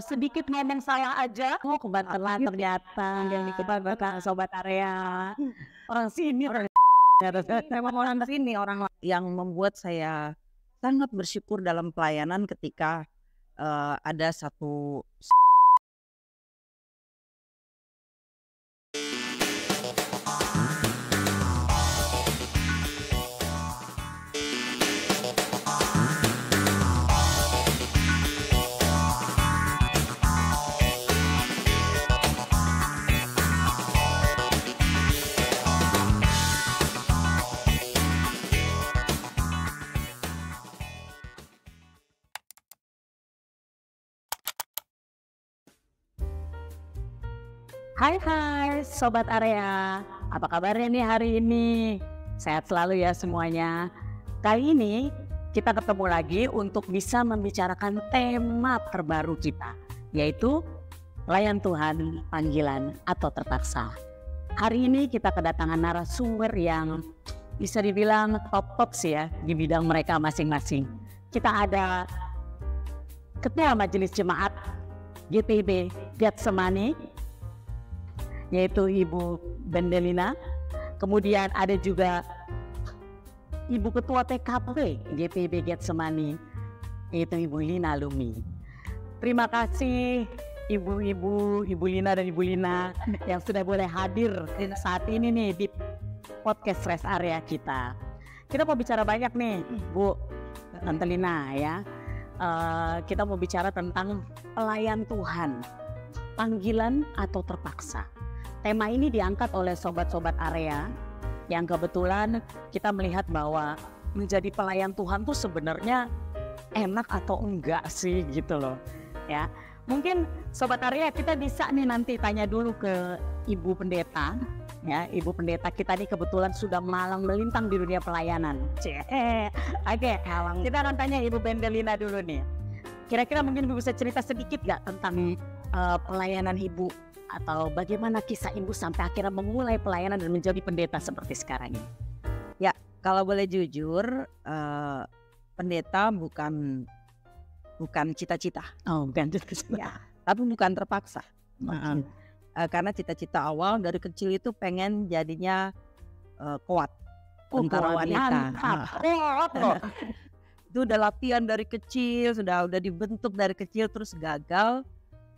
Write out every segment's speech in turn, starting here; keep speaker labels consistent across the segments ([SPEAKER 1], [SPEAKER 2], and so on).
[SPEAKER 1] sedikit ngomong salah aja, kebantelan ternyata yang kebantelan sobat area. Orang sini memang orang sini, orang
[SPEAKER 2] yang membuat saya sangat bersyukur dalam pelayanan ketika ada satu
[SPEAKER 1] Hai sobat area, apa kabarnya nih hari ini? Sehat selalu ya semuanya. Kali ini kita ketemu lagi untuk bisa membicarakan tema terbaru kita, yaitu pelayan Tuhan panggilan atau terpaksa. Hari ini kita kedatangan narasumber yang bisa dibilang top sih ya di bidang mereka masing-masing. Kita ada Ketua Majelis Jemaat GPIB Getsemani, yaitu Ibu Bendelina. Kemudian ada juga Ibu Ketua TKP GPIB Getsemani, yaitu Ibu Lina Lumi. Terima kasih Ibu Lina dan Ibu Lina yang sudah boleh hadir saat ini nih di podcast Rest Area kita. Kita mau bicara banyak nih Bu Tante Lina ya. Kita mau bicara tentang pelayan Tuhan, panggilan atau terpaksa. Tema ini diangkat oleh sobat-sobat area yang kebetulan kita melihat bahwa menjadi pelayan Tuhan tuh sebenarnya enak atau enggak sih gitu loh ya. Mungkin sobat area kita bisa nih nanti tanya dulu ke Ibu Pendeta ya. Ibu Pendeta kita nih kebetulan sudah malang melintang di dunia pelayanan. Oke, kita akan tanya Ibu Bendelina dulu nih. Kira-kira mungkin Ibu bisa cerita sedikit gak tentang pelayanan Ibu, atau bagaimana kisah Ibu sampai akhirnya memulai pelayanan dan menjadi pendeta seperti sekarang ini?
[SPEAKER 2] Ya, kalau boleh jujur, pendeta bukan cita-cita.
[SPEAKER 1] Oh, bukan cita-cita.
[SPEAKER 2] Ya, tapi bukan terpaksa. Karena cita-cita awal dari kecil itu pengen jadinya kuat, tentara wanita. Itu udah latihan dari kecil, sudah dibentuk dari kecil, terus gagal.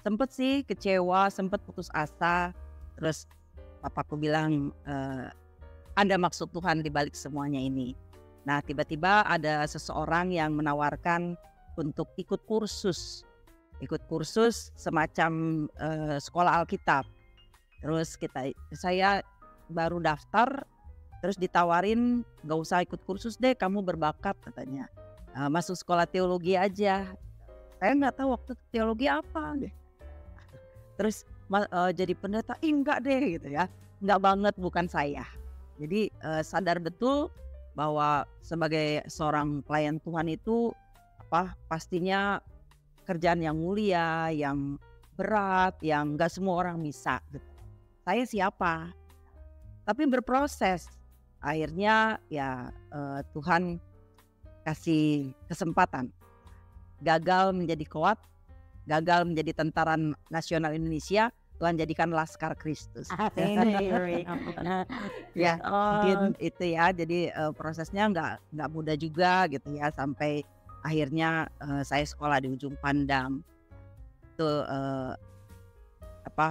[SPEAKER 2] Sempet sih kecewa, sempet putus asa. Terus papaku bilang ada maksud Tuhan di balik semuanya ini. Nah, tiba-tiba ada seseorang yang menawarkan untuk ikut kursus semacam sekolah Alkitab. Terus saya baru daftar, terus ditawarin gak usah ikut kursus deh, kamu berbakat katanya. Masuk sekolah teologi aja. Saya nggak tahu waktu teologi apa deh. Terus jadi pendeta, enggak deh gitu ya, enggak banget, bukan saya. Jadi sadar betul bahwa sebagai seorang pelayan Tuhan itu pastinya kerjaan yang mulia, yang berat, yang enggak semua orang bisa gitu. Saya siapa? Tapi berproses. Akhirnya ya Tuhan kasih kesempatan. Gagal menjadi kuat, gagal menjadi Tentara Nasional Indonesia, Tuhan jadikan Laskar Kristus. Ya, mungkin itu ya. Jadi prosesnya nggak mudah juga gitu ya, sampai akhirnya saya sekolah di ujung pandang. Itu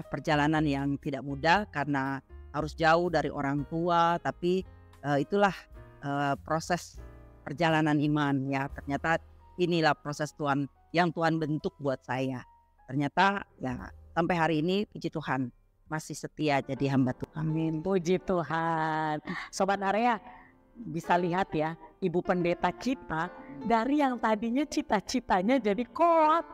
[SPEAKER 2] perjalanan yang tidak mudah karena harus jauh dari orang tua, tapi itulah proses perjalanan iman ya. Ternyata inilah proses Tuhan yang Tuhan bentuk buat saya. Ternyata ya sampai hari ini puji Tuhan masih setia jadi hamba Tuhan.
[SPEAKER 1] Amin, puji Tuhan. Sobat area bisa lihat ya, Ibu Pendeta kita dari yang tadinya cita-citanya jadi kuat.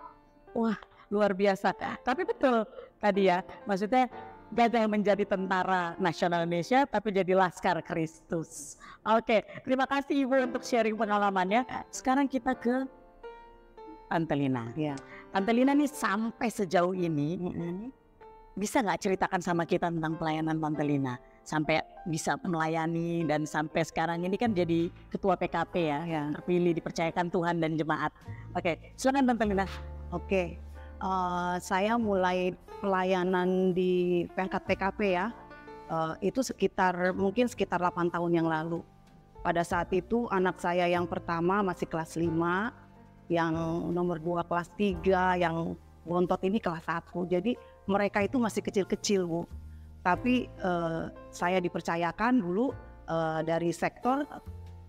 [SPEAKER 1] Wah, luar biasa. Tapi betul tadi ya, maksudnya gak yang menjadi Tentara Nasional Indonesia, tapi jadi Laskar Kristus. Oke, terima kasih Ibu untuk sharing pengalamannya. Sekarang kita ke Tante Lina.
[SPEAKER 2] Ya.
[SPEAKER 1] Tante Lina nih sampai sejauh ini bisa nggak ceritakan sama kita tentang pelayanan Tante Lina sampai bisa melayani dan sampai sekarang ini kan jadi ketua PKP ya, terpilih dipercayakan Tuhan dan jemaat. Oke, silakan Tante Lina.
[SPEAKER 2] Oke.
[SPEAKER 3] Saya mulai pelayanan di pangkat PKP ya, itu mungkin sekitar 8 tahun yang lalu. Pada saat itu anak saya yang pertama masih kelas 5, yang nomor 2 kelas 3, yang bontot ini kelas 1. Jadi mereka itu masih kecil-kecil, Bu. Tapi saya dipercayakan dulu dari sektor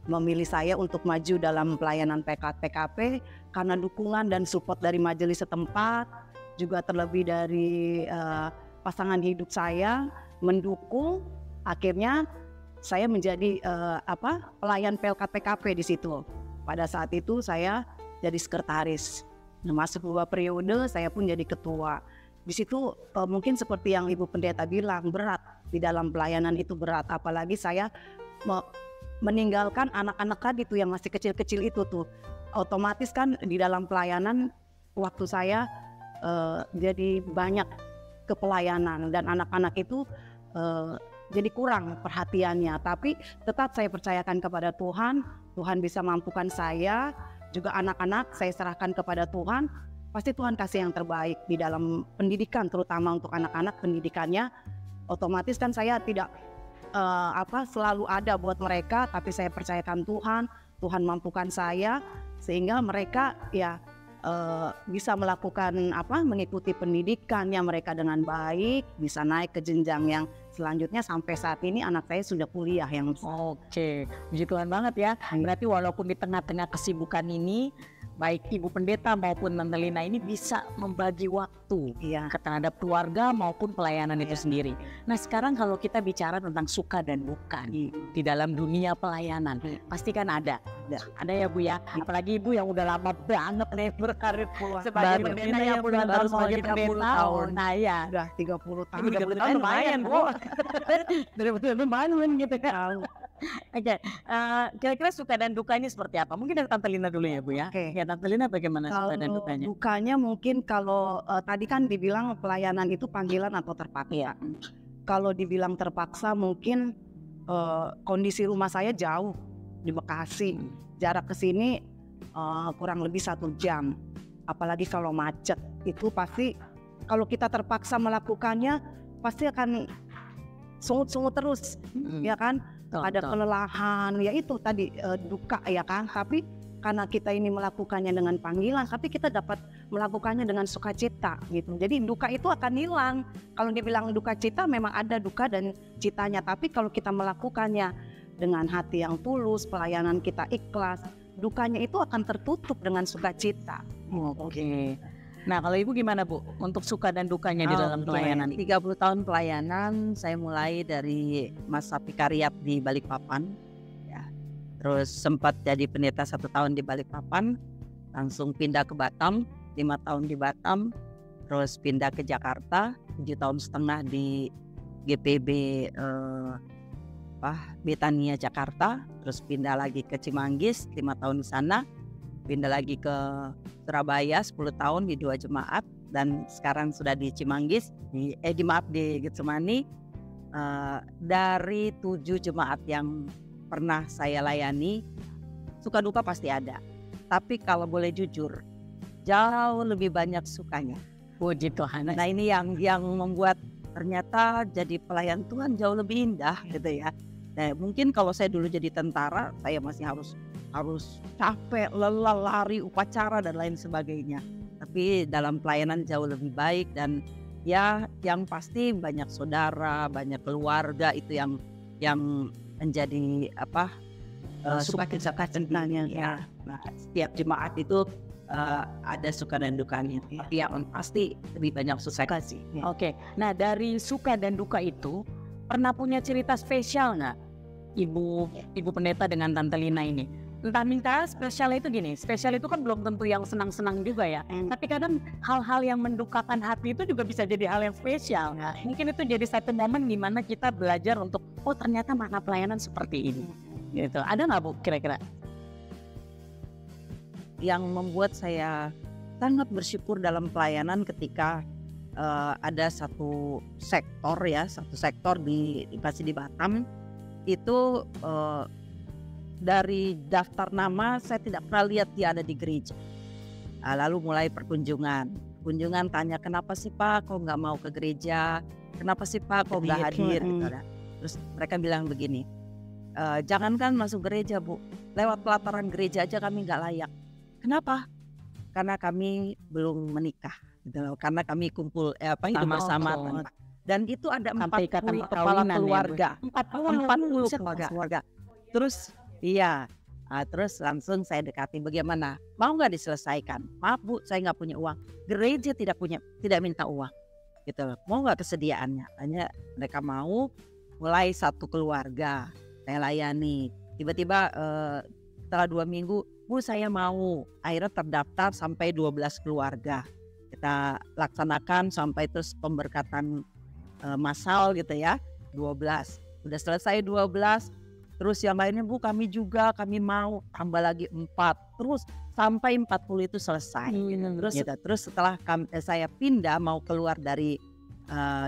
[SPEAKER 3] memilih saya untuk maju dalam pelayanan PKP karena dukungan dan support dari majelis setempat, juga terlebih dari pasangan hidup saya mendukung. Akhirnya saya menjadi pelayan PKP di situ. Pada saat itu saya jadi sekretaris. Masuk 2 periode saya pun jadi ketua. Di situ mungkin seperti yang Ibu Pendeta bilang, berat di dalam pelayanan itu berat. Apalagi saya meninggalkan anak-anak tadi tuh yang masih kecil-kecil itu tuh. Otomatis kan di dalam pelayanan waktu saya jadi banyak ke pelayanan dan anak-anak itu jadi kurang perhatiannya. Tapi tetap saya percayakan kepada Tuhan. Tuhan bisa mampukan saya, juga anak-anak saya serahkan kepada Tuhan. Pasti Tuhan kasih yang terbaik di dalam pendidikan, terutama untuk anak-anak pendidikannya. Otomatis kan saya tidak selalu ada buat mereka, tapi saya percayakan Tuhan mampukan saya sehingga mereka ya bisa melakukan mengikuti pendidikannya mereka dengan baik, bisa naik ke jenjang yang selanjutnya. Sampai saat ini anak saya sudah kuliah yang
[SPEAKER 1] Oke, puji Tuhan banget ya. Berarti walaupun di tengah-tengah kesibukan ini, baik Ibu Pendeta maupun Tante Lina ini bisa membagi waktu terhadap keluarga maupun pelayanan itu sendiri. Nah sekarang kalau kita bicara tentang suka dan duka di dalam dunia pelayanan, pasti kan ada ya Bu ya. Apalagi Ibu yang udah lama banget nih berkarir sebagai pendeta, yang puluhan tahun sebagai pendeta. Nah ya,
[SPEAKER 3] udah 30 tahun.
[SPEAKER 1] 30 tahun lumayan Bu. Lumayan gitu kan. Oke, kira-kira suka dan dukanya seperti apa? Mungkin dari Tante Lina dulu ya Bu ya.
[SPEAKER 3] Oke.
[SPEAKER 1] Ya Tante Lina bagaimana
[SPEAKER 3] Kalau
[SPEAKER 1] suka dan dukanya?
[SPEAKER 3] dukanya mungkin kalau tadi kan dibilang pelayanan itu panggilan atau terpaksa. Kalau dibilang terpaksa mungkin kondisi rumah saya jauh di Bekasi. Jarak ke sini kurang lebih 1 jam. Apalagi kalau macet, itu pasti kalau kita terpaksa melakukannya pasti akan sungut-sungut terus, ya kan? Ada kelelahan, ya itu tadi duka ya kan. Tapi karena kita ini melakukannya dengan panggilan, tapi kita dapat melakukannya dengan sukacita gitu. Jadi duka itu akan hilang. Kalau dibilang duka cita, memang ada duka dan citanya. Tapi kalau kita melakukannya dengan hati yang tulus, pelayanan kita ikhlas, dukanya itu akan tertutup dengan sukacita.
[SPEAKER 1] Oke. Nah kalau Ibu gimana Bu untuk suka dan dukanya di dalam pelayanan?
[SPEAKER 2] 30 tahun pelayanan, saya mulai dari masa vikariat di Balikpapan ya. Terus sempat jadi pendeta 1 tahun di Balikpapan, langsung pindah ke Batam, 5 tahun di Batam, terus pindah ke Jakarta 7,5 tahun di GPB Betania Jakarta, terus pindah lagi ke Cimanggis 5 tahun di sana, pindah lagi ke Surabaya 10 tahun di 2 jemaat, dan sekarang sudah di Cimanggis di Getsemani. Dari 7 jemaat yang pernah saya layani, suka duka pasti ada, tapi kalau boleh jujur jauh lebih banyak sukanya.
[SPEAKER 1] Puji Tuhan.
[SPEAKER 2] Nah ini yang membuat ternyata jadi pelayan Tuhan jauh lebih indah gitu ya. Nah mungkin kalau saya dulu jadi tentara, saya masih harus capek, lelah, lari, upacara dan lain sebagainya. Tapi dalam pelayanan jauh lebih baik, dan ya yang pasti banyak saudara, banyak keluarga itu yang menjadi
[SPEAKER 3] sukacitanya
[SPEAKER 2] ya. Nah, setiap jemaat itu ada suka dan dukanya. Tapi yang pasti lebih banyak suka sih.
[SPEAKER 1] Oke. Nah dari suka dan duka itu pernah punya cerita spesial nggak Ibu Pendeta dengan Tante Lina ini? Entah spesial itu gini, spesial itu kan belum tentu yang senang-senang juga ya. Tapi kadang hal-hal yang mendukakan hati itu juga bisa jadi hal yang spesial. Mungkin itu jadi satu momen di mana kita belajar untuk ternyata makna pelayanan seperti ini. Gitu. Ada nggak Bu kira-kira?
[SPEAKER 2] Yang membuat saya sangat bersyukur dalam pelayanan ketika ada satu sektor di Batam itu dari daftar nama saya tidak pernah lihat dia ada di gereja. Lalu mulai perkunjungan kunjungan tanya, kenapa sih Pak kok nggak mau ke gereja, kenapa sih Pak kok nggak hadir gitu kan. Terus mereka bilang begini, jangankan masuk gereja Bu, lewat pelataran gereja aja kami nggak layak. Kenapa? Karena kami belum menikah gitu loh. Karena kami kumpul hidup bersama tanpa. Dan itu ada 40 kepala keluarga, 40 kepala keluarga. Terus terus langsung saya dekati, bagaimana? Mau nggak diselesaikan? Maaf Bu, saya nggak punya uang. Gereja tidak minta uang, gitu loh. Mau nggak kesediaannya? Hanya mereka mau. Mulai satu keluarga saya layani. Tiba-tiba setelah 2 minggu, Bu saya mau. Akhirnya terdaftar sampai 12 keluarga. Kita laksanakan sampai terus pemberkatan massal gitu ya, 12. Udah selesai 12. Terus yang lainnya, Bu kami mau, tambah lagi 4, terus sampai 40 itu selesai. Terus setelah saya pindah mau keluar dari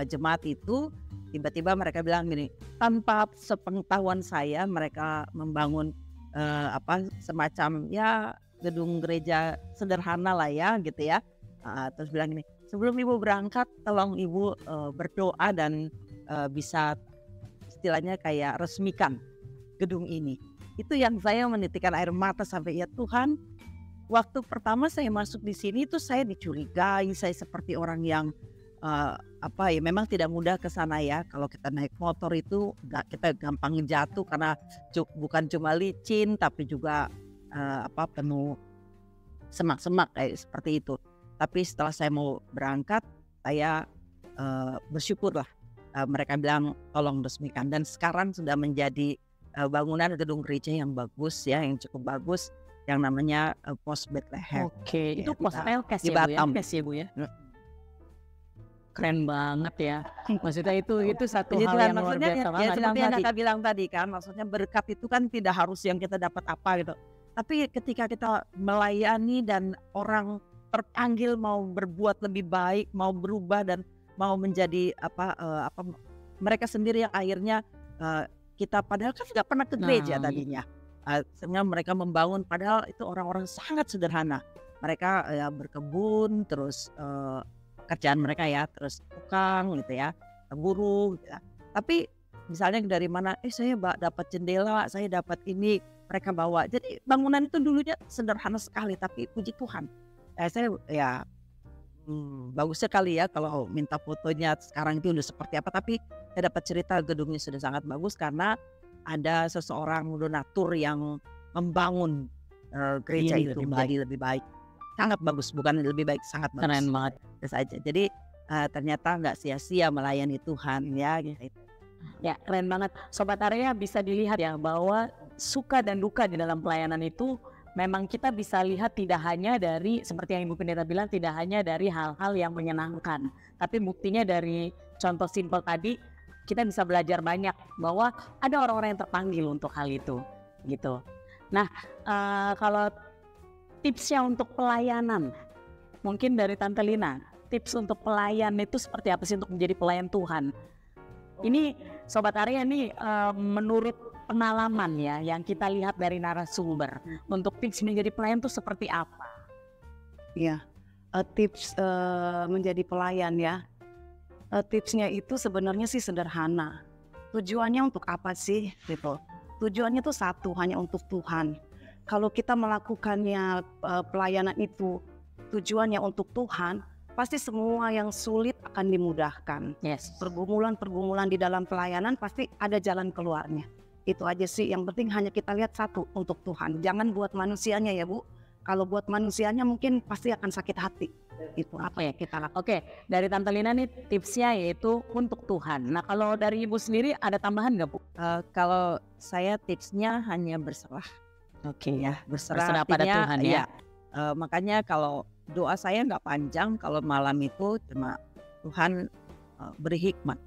[SPEAKER 2] jemaat itu, tiba-tiba mereka bilang gini, tanpa sepengetahuan saya mereka membangun semacam ya gedung gereja sederhana lah ya gitu ya. Terus bilang gini, sebelum Ibu berangkat tolong Ibu berdoa dan bisa istilahnya kayak resmikan gedung ini. Itu yang saya menitikkan air mata sampai, ya Tuhan, waktu pertama saya masuk di sini itu saya dicurigai, saya seperti orang yang memang tidak mudah ke sana ya. Kalau kita naik motor itu kita gampang jatuh karena bukan cuma licin tapi juga penuh semak-semak kayak seperti itu. Tapi setelah saya mau berangkat, saya bersyukurlah mereka bilang tolong resmikan, dan sekarang sudah menjadi bangunan gedung gereja yang bagus ya, yang cukup bagus, yang namanya Pos Bethlehem.
[SPEAKER 1] Oke, itu Pos Pelkes
[SPEAKER 2] di
[SPEAKER 1] ya,
[SPEAKER 2] Batam.
[SPEAKER 1] Bu ya? Keren banget ya. Maksudnya itu satu hal yang luar biasa banget.
[SPEAKER 2] Ya seperti yang Kakak bilang tadi kan, maksudnya berkat itu kan tidak harus yang kita dapat apa gitu. Tapi ketika kita melayani dan orang terpanggil mau berbuat lebih baik, mau berubah dan mau menjadi mereka sendiri yang akhirnya kita padahal kan nggak pernah ke gereja tadinya. Sehingga mereka membangun, padahal itu orang-orang sangat sederhana. Mereka berkebun, terus kerjaan mereka ya, terus tukang gitu ya, buruh gitu ya. Tapi misalnya dari mana, saya dapat jendela, saya dapat ini, mereka bawa. Jadi bangunan itu dulunya sederhana sekali, tapi puji Tuhan. Bagus sekali ya kalau minta fotonya sekarang itu udah seperti apa, tapi saya dapat cerita gedungnya sudah sangat bagus karena ada seseorang donatur yang membangun gereja itu menjadi lebih baik. Sangat bagus, bukan lebih baik, sangat bagus.
[SPEAKER 1] Keren banget.
[SPEAKER 2] Saja. Jadi ternyata nggak sia-sia melayani Tuhan ya gitu.
[SPEAKER 1] Ya keren banget. Sobat Area bisa dilihat ya bahwa suka dan duka di dalam pelayanan itu memang kita bisa lihat tidak hanya dari seperti yang Ibu Pendeta bilang, tidak hanya dari hal-hal yang menyenangkan, tapi buktinya dari contoh simpel tadi kita bisa belajar banyak bahwa ada orang-orang yang terpanggil untuk hal itu gitu. Nah kalau tipsnya untuk pelayanan mungkin dari Tante Lina, tips untuk pelayan itu seperti apa sih untuk menjadi pelayan Tuhan? Ini Sobat Area nih menurut pengalaman ya yang kita lihat dari narasumber, untuk tips menjadi pelayan itu seperti apa?
[SPEAKER 3] Ya, tips menjadi pelayan ya. Tipsnya itu sebenarnya sih sederhana. Tujuannya untuk apa sih gitu? Tujuannya tuh satu, hanya untuk Tuhan. Kalau kita melakukannya pelayanan itu tujuannya untuk Tuhan, pasti semua yang sulit akan dimudahkan.
[SPEAKER 1] Yes.
[SPEAKER 3] Pergumulan-pergumulan di dalam pelayanan pasti ada jalan keluarnya. Itu aja sih, yang penting hanya kita lihat satu, untuk Tuhan. Jangan buat manusianya ya Bu. Kalau buat manusianya mungkin pasti akan sakit hati. Itu apa ya kita lakukan.
[SPEAKER 1] Oke, dari Tante Lina nih tipsnya yaitu untuk Tuhan. Nah kalau dari Ibu sendiri ada tambahan nggak Bu?
[SPEAKER 2] Kalau saya tipsnya hanya berserah.
[SPEAKER 1] Oke
[SPEAKER 2] Ya, berserah
[SPEAKER 1] pada Tuhan ya.
[SPEAKER 2] Makanya kalau doa saya nggak panjang, kalau malam itu cuma Tuhan beri hikmat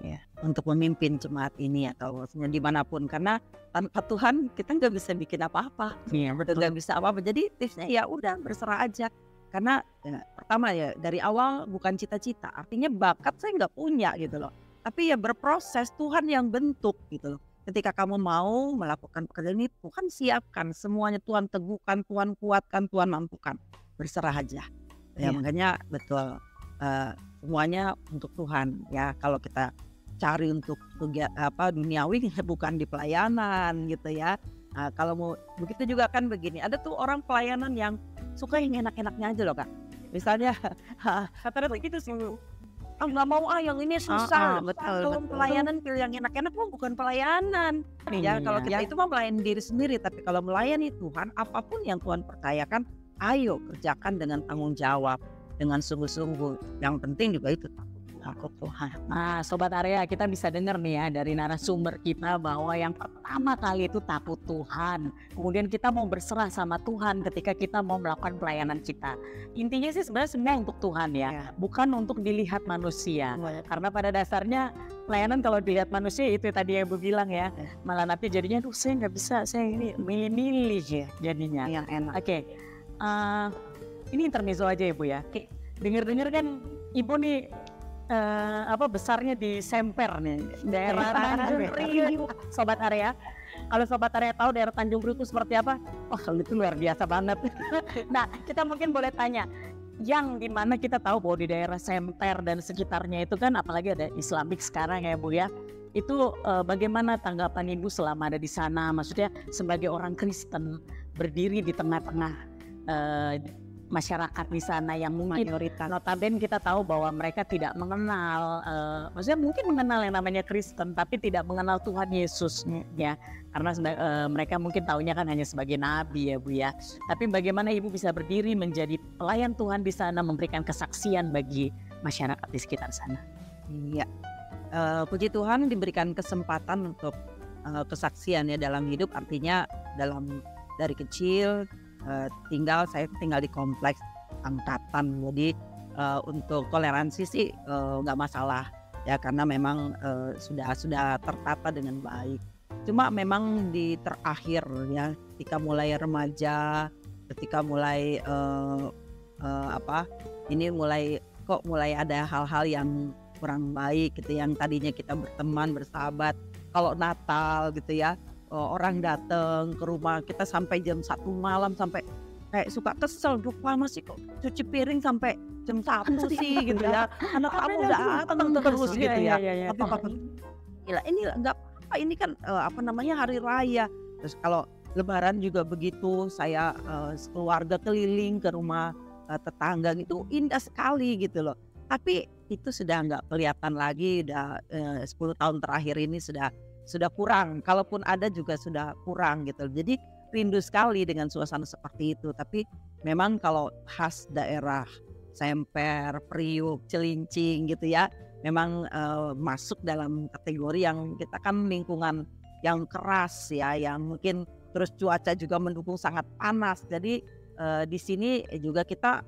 [SPEAKER 2] ya, untuk memimpin jemaat ini atau dimanapun, karena tanpa Tuhan kita nggak bisa bikin apa-apa.
[SPEAKER 1] Iya betul.
[SPEAKER 2] Nggak bisa apa-apa. Jadi tipsnya ya udah berserah aja. Karena pertama ya dari awal bukan cita-cita, artinya bakat saya nggak punya gitu loh. Tapi ya berproses, Tuhan yang bentuk gitu loh. Ketika kamu mau melakukan pekerjaan ini, Tuhan siapkan semuanya, Tuhan teguhkan, Tuhan kuatkan, Tuhan mampukan. Berserah aja. Ya
[SPEAKER 1] Iya.
[SPEAKER 2] makanya betul, semuanya untuk Tuhan ya. Kalau kita cari untuk duniawi bukan di pelayanan gitu ya. Nah, kalau mau begitu juga kan begini, ada tuh orang pelayanan yang suka yang enak-enaknya aja loh Kak. Misalnya katanya begitu sih, nggak mau yang ini susah.
[SPEAKER 3] betul,
[SPEAKER 2] Kalau
[SPEAKER 3] betul.
[SPEAKER 2] pelayanan pilih yang enak-enak mah bukan pelayanan. Ya kalau kita itu mah melayani diri sendiri, tapi kalau melayani Tuhan, apapun yang Tuhan percayakan, ayo kerjakan dengan tanggung jawab, dengan sungguh-sungguh. Yang penting juga itu takut Tuhan.
[SPEAKER 1] Nah, Sobat Area, kita bisa dengar nih ya dari narasumber kita bahwa yang pertama kali itu takut Tuhan. Kemudian kita mau berserah sama Tuhan ketika kita mau melakukan pelayanan kita. Intinya sih sebenarnya semua untuk Tuhan ya, bukan untuk dilihat manusia. Karena pada dasarnya pelayanan kalau dilihat manusia itu tadi yang Ibu bilang ya, malah nanti jadinya, duh saya nggak bisa, saya ini milih-milih ya jadinya.
[SPEAKER 3] Yang enak.
[SPEAKER 1] Oke, ini intermezzo aja Ibu ya. Dengar-dengar kan Ibu nih besarnya di Semper nih, daerah Tanjung Priok, Sobat Area. Kalau Sobat Area tahu daerah Tanjung Priok itu seperti apa? Wah, itu luar biasa banget. Nah, kita mungkin boleh tanya, yang dimana kita tahu bahwa di daerah Semper dan sekitarnya itu kan, apalagi ada Islamik sekarang ya Bu ya. Itu bagaimana tanggapan Ibu selama ada di sana? Maksudnya sebagai orang Kristen berdiri di tengah-tengah masyarakat di sana yang mungkin
[SPEAKER 3] Mayoritas.
[SPEAKER 1] notabene kita tahu bahwa mereka tidak mengenal, maksudnya mungkin mengenal yang namanya Kristen tapi tidak mengenal Tuhan Yesus ya, karena mereka mungkin taunya kan hanya sebagai nabi ya Bu ya. Tapi bagaimana Ibu bisa berdiri menjadi pelayan Tuhan di sana, memberikan kesaksian bagi masyarakat di sekitar sana?
[SPEAKER 2] Iya, puji Tuhan diberikan kesempatan untuk kesaksian ya dalam hidup, artinya dari kecil. Saya tinggal di kompleks angkatan, jadi untuk toleransi sih nggak masalah ya, karena memang sudah tertata dengan baik. Cuma memang di terakhir ya, ketika mulai remaja, ketika mulai mulai ada hal-hal yang kurang baik gitu, yang tadinya kita berteman bersahabat, kalau Natal gitu ya, orang datang ke rumah kita sampai jam 1 malam, sampai kayak suka kesel, duh lama sih kok cuci piring sampai jam 1 sih gitu ya, anak kamu datang terus gitu ya. Tapi papa gila, ini nggak apa, ini kan hari raya. Terus kalau Lebaran juga begitu, saya keluarga keliling ke rumah tetangga gitu, indah sekali gitu loh. Tapi itu sudah nggak kelihatan lagi, udah 10 tahun terakhir ini sudah kurang, kalaupun ada juga sudah kurang gitu. Jadi rindu sekali dengan suasana seperti itu. Tapi memang kalau khas daerah Semper, Priuk, Cilincing gitu ya, memang masuk dalam kategori yang kita kan lingkungan yang keras ya, yang mungkin terus cuaca juga mendukung, sangat panas. Jadi di sini juga kita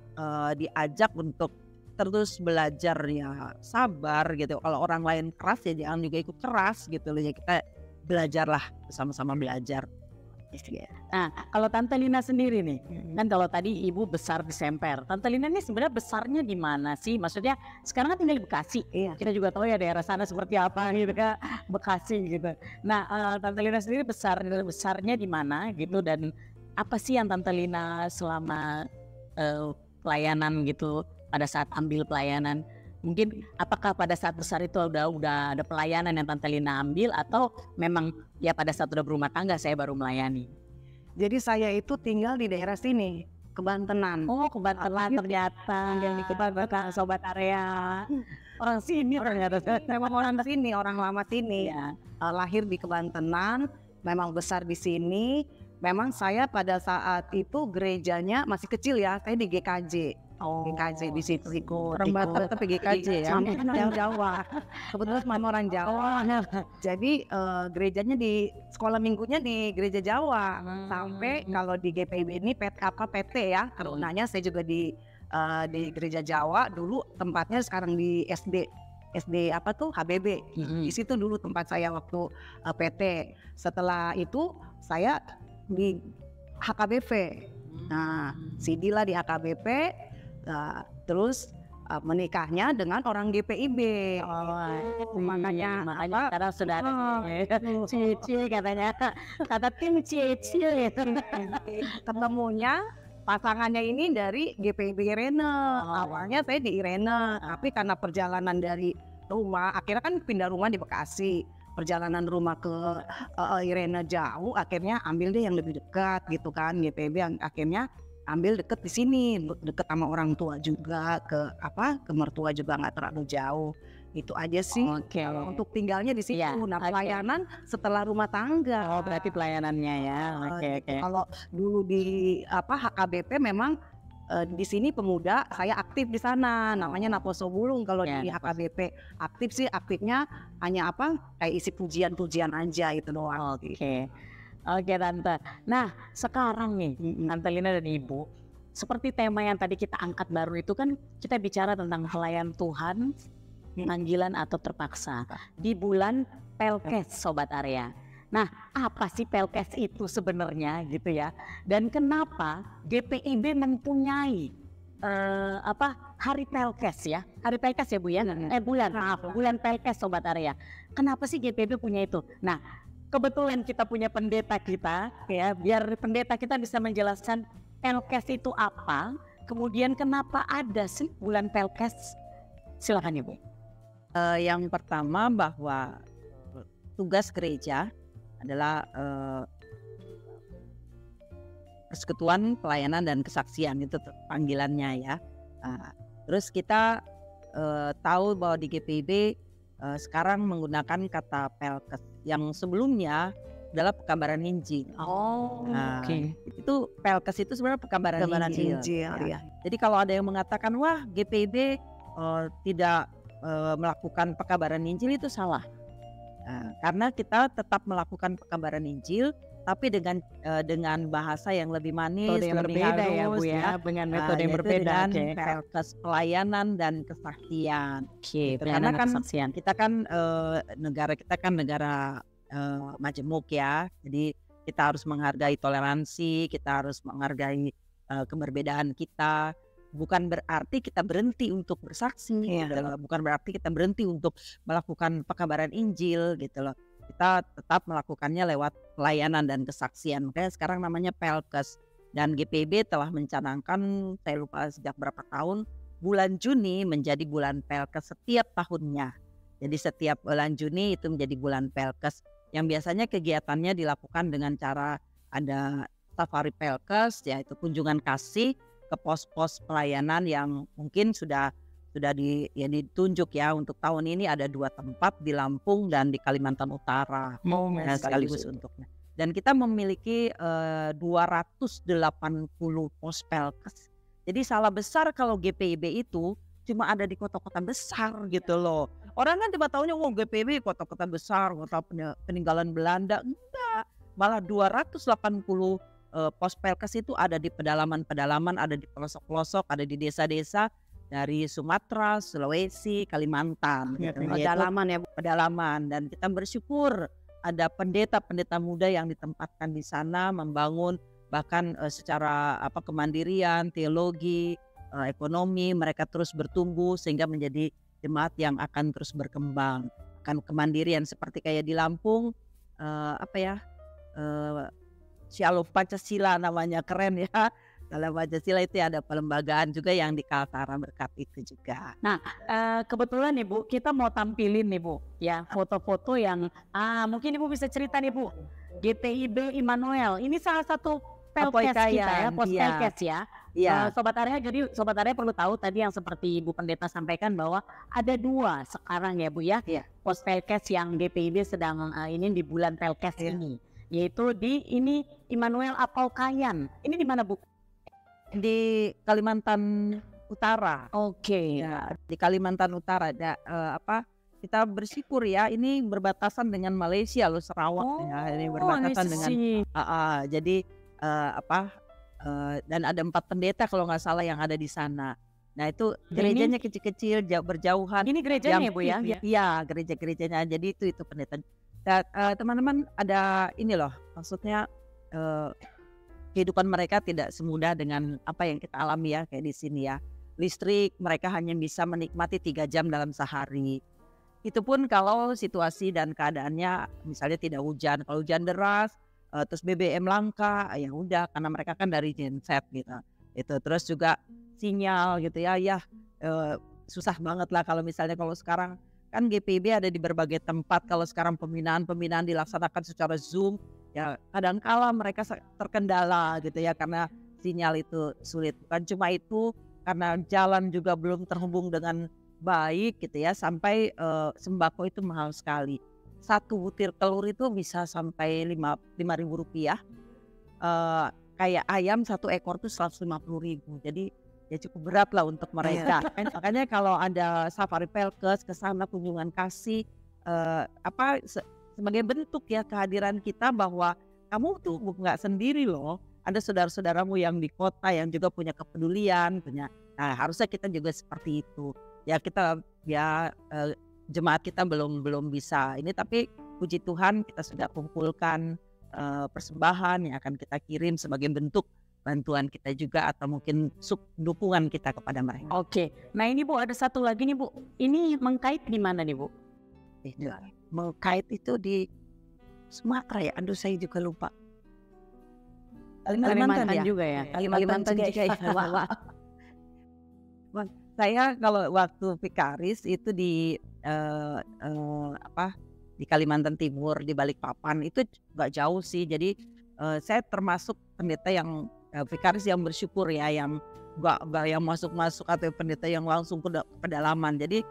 [SPEAKER 2] diajak untuk terus belajar ya, sabar gitu. Kalau orang lain keras ya jangan juga ikut keras gitu loh ya, kita belajarlah, sama-sama belajar.
[SPEAKER 1] Nah, kalau Tante Lina sendiri nih, kan kalau tadi Ibu besar di Semper, Tante Lina ini sebenarnya besarnya di mana sih? Maksudnya sekarang kan tinggal di Bekasi.
[SPEAKER 3] Iya.
[SPEAKER 1] Kita juga tahu ya daerah sana seperti apa gitu kan, Bekasi gitu. Nah, Tante Lina sendiri besarnya di mana gitu, dan apa sih yang Tante Lina selama pelayanan gitu, pada saat ambil pelayanan, mungkin apakah pada saat besar itu udah ada pelayanan yang Tante Lina ambil, atau memang ya pada saat udah berumah tangga saya baru melayani?
[SPEAKER 3] Jadi saya itu tinggal di daerah sini, Kebantenan.
[SPEAKER 1] Oh, Kebantenan ternyata, yang di Kebantenan, Sobat Area. Orang sini ternyata.
[SPEAKER 3] Memang orang sini, orang lama sini.
[SPEAKER 1] Ya.
[SPEAKER 3] Lahir di Kebantenan, memang besar di sini. Memang saya pada saat itu gerejanya masih kecil ya, saya di GKJ. GKJ di situ ikut.
[SPEAKER 2] Tapi GKJ ya.
[SPEAKER 3] Mama orang Jawa. Kebetulan mama orang Jawa. Jadi gerejanya di sekolah minggunya di gereja Jawa. Sampai kalau di GPIB ini PT ya. Karunanya saya juga di gereja Jawa dulu tempatnya, sekarang di SD HBB. Di situ dulu tempat saya waktu PT. Setelah itu saya di HKBP. Nah, CD lah di HKBP. Terus menikahnya dengan orang GPIB.
[SPEAKER 1] Makanya sekarang sudah Cici katanya, kata tim Cici itu.
[SPEAKER 3] Ketemunya pasangannya ini dari GPIB Irene. Awalnya saya di Irene, tapi karena perjalanan dari rumah, akhirnya kan pindah rumah di Bekasi. Perjalanan rumah ke Irene jauh, akhirnya ambil deh yang lebih dekat gitu kan. GPIB yang akhirnya ambil deket di sini, deket sama orang tua juga, ke mertua juga nggak terlalu jauh. Itu aja sih.
[SPEAKER 1] Oke.
[SPEAKER 3] Kalau untuk tinggalnya di situ.
[SPEAKER 1] Iya,
[SPEAKER 3] Nah,
[SPEAKER 1] oke.
[SPEAKER 3] pelayanan setelah rumah tangga.
[SPEAKER 1] Oh, berarti pelayanannya ya. Oke,
[SPEAKER 3] Gitu.
[SPEAKER 1] oke.
[SPEAKER 3] Kalau dulu di HKBP memang di sini pemuda saya aktif di sana, namanya Naposo Bulung. Kalau
[SPEAKER 1] Ya,
[SPEAKER 3] di HKBP aktif sih, aktifnya hanya kayak isi pujian-pujian aja itu doang.
[SPEAKER 1] Oke. Oke, Tante. Nah, sekarang nih, Tante Lina dan Ibu, seperti tema yang tadi kita angkat baru itu kan kita bicara tentang pelayan Tuhan, panggilan atau terpaksa di bulan Pelkes, Sobat Area. Nah, apa sih Pelkes itu sebenarnya gitu ya? Dan kenapa GPIB mempunyai hari Pelkes ya? Hari Pelkes ya Bu ya? Bulan Pelkes, Sobat Area. Kenapa sih GPIB punya itu? Nah, kebetulan kita punya pendeta kita ya, biar pendeta kita bisa menjelaskan Pelkes itu apa, kemudian kenapa ada sih bulan Pelkes. Silakan Ibu.
[SPEAKER 2] Yang pertama bahwa tugas gereja adalah persekutuan pelayanan dan kesaksian, itu panggilannya ya. Terus kita tahu bahwa di GPIB sekarang menggunakan kata Pelkes, yang sebelumnya adalah pekabaran Injil.
[SPEAKER 1] Oke.
[SPEAKER 2] Itu Pelkes itu sebenarnya pekabaran Injil.
[SPEAKER 3] Ya.
[SPEAKER 2] Jadi kalau ada yang mengatakan wah GPIB tidak melakukan pekabaran Injil, itu salah. Karena kita tetap melakukan pekabaran Injil, tapi dengan bahasa yang lebih manis,
[SPEAKER 1] Metode yang
[SPEAKER 2] lebih
[SPEAKER 1] berbeda
[SPEAKER 2] halus,
[SPEAKER 1] ya Bu ya, dengan metode yang
[SPEAKER 2] yaitu
[SPEAKER 1] berbeda.
[SPEAKER 2] dengan
[SPEAKER 1] Oke.
[SPEAKER 2] Pelkes pelayanan dan kesaksian.
[SPEAKER 1] Oke,
[SPEAKER 2] Karena
[SPEAKER 1] pelayanan
[SPEAKER 2] kan
[SPEAKER 1] kesaksian.
[SPEAKER 2] kita kan negara kita kan negara majemuk ya, jadi kita harus menghargai toleransi, kita harus menghargai keberbedaan kita. Bukan berarti kita berhenti untuk bersaksi, gitu loh. Bukan berarti kita berhenti untuk melakukan pekabaran Injil gitu loh. Kita tetap melakukannya lewat pelayanan dan kesaksian. Makanya sekarang namanya Pelkes. Dan GPIB telah mencanangkan, saya lupa sejak berapa tahun, bulan Juni menjadi bulan Pelkes setiap tahunnya. Jadi setiap bulan Juni itu menjadi bulan Pelkes, yang biasanya kegiatannya dilakukan dengan cara ada safari Pelkes, yaitu kunjungan kasih ke pos-pos pelayanan yang mungkin sudah ditunjuk ya. Untuk tahun ini ada 2 tempat di Lampung dan di Kalimantan Utara. Sekaligus untuknya. Dan kita memiliki 280 pos Pelkes. Jadi salah besar kalau GPIB itu cuma ada di kota-kota besar gitu loh. Orang kan cuma taunya GPIB kota-kota besar, kota peninggalan Belanda. Enggak, malah 280 pos Pelkes itu ada di pedalaman-pedalaman, ada di pelosok-pelosok, ada di desa-desa dari Sumatera, Sulawesi, Kalimantan. Pedalaman. Dan kita bersyukur ada pendeta-pendeta muda yang ditempatkan di sana membangun bahkan secara kemandirian, teologi, ekonomi, mereka terus bertumbuh sehingga menjadi jemaat yang akan terus berkembang. Kan kemandirian seperti kayak di Lampung, Shalom Pancasila namanya, keren ya. Dalam Pancasila itu ada pelembagaan juga yang di Kaltara Berkat itu juga.
[SPEAKER 1] Nah, kebetulan nih Bu, kita mau tampilin nih Bu, ya foto-foto yang mungkin Ibu bisa cerita nih Bu. GPIB Immanuel, ini salah satu Pelkes kita ya, pos Pelkes ya.
[SPEAKER 2] Iya.
[SPEAKER 1] Sobat Area, jadi Sobat Area perlu tahu tadi yang seperti Ibu Pendeta sampaikan bahwa ada 2 sekarang ya Bu ya, pos Pelkes yang GPIB sedang ini di bulan Pelkes ini. Yaitu di ini Immanuel Apaukayan. Ini di mana Bu?
[SPEAKER 2] Di Kalimantan Utara.
[SPEAKER 1] Oke.
[SPEAKER 2] Ya, di Kalimantan Utara ada kita bersyukur ya, ini berbatasan dengan Malaysia loh, Sarawak ya. Ini berbatasan dengan jadi dan ada 4 pendeta kalau nggak salah yang ada di sana. Nah itu gerejanya kecil-kecil, berjauhan.
[SPEAKER 1] Ini gerejanya ya Bu ya?
[SPEAKER 2] Iya, gereja-gerejanya. Jadi itu pendeta. Dan teman-teman ada ini loh, maksudnya kehidupan mereka tidak semudah dengan apa yang kita alami ya, kayak di sini ya. Listrik mereka hanya bisa menikmati 3 jam dalam sehari. Itu pun kalau situasi dan keadaannya misalnya tidak hujan. Kalau hujan deras terus BBM langka, ya udah karena mereka kan dari genset gitu. Itu terus juga sinyal gitu ya, susah banget lah kalau misalnya kalau sekarang kan GPIB ada di berbagai tempat. Kalau sekarang pembinaan dilaksanakan secara Zoom, ya kadang kala mereka terkendala gitu ya karena sinyal itu sulit. Bukan cuma itu, karena jalan juga belum terhubung dengan baik gitu ya, sampai sembako itu mahal sekali. Satu butir telur itu bisa sampai Rp5.000. Kayak ayam satu ekor tuh Rp150.000. Jadi ya cukup berat lah untuk mereka. Makanya kalau ada Safari Pelkes ke sana kunjungan kasih sebagai bentuk ya kehadiran kita bahwa kamu tuh nggak sendiri loh. Ada saudara-saudaramu yang di kota yang juga punya kepedulian, nah harusnya kita juga seperti itu. Ya kita jemaat kita belum bisa ini, tapi puji Tuhan kita sudah kumpulkan persembahan yang akan kita kirim sebagai bentuk bantuan kita juga atau mungkin dukungan kita kepada mereka.
[SPEAKER 1] Oke, nah ini Bu ada satu lagi nih Bu, ini mengkait di mana nih Bu?
[SPEAKER 2] Mengkait itu di Sumatera ya, aduh saya juga lupa.
[SPEAKER 1] Kalimantan juga ya?
[SPEAKER 2] Kalimantan juga ya. Saya kalau waktu Vikaris itu di di Kalimantan Timur di Balikpapan itu nggak jauh sih. Jadi saya termasuk pendeta yang Vikaris yang bersyukur ya, yang nggak yang masuk-masuk atau pendeta yang langsung ke pedalaman. Jadi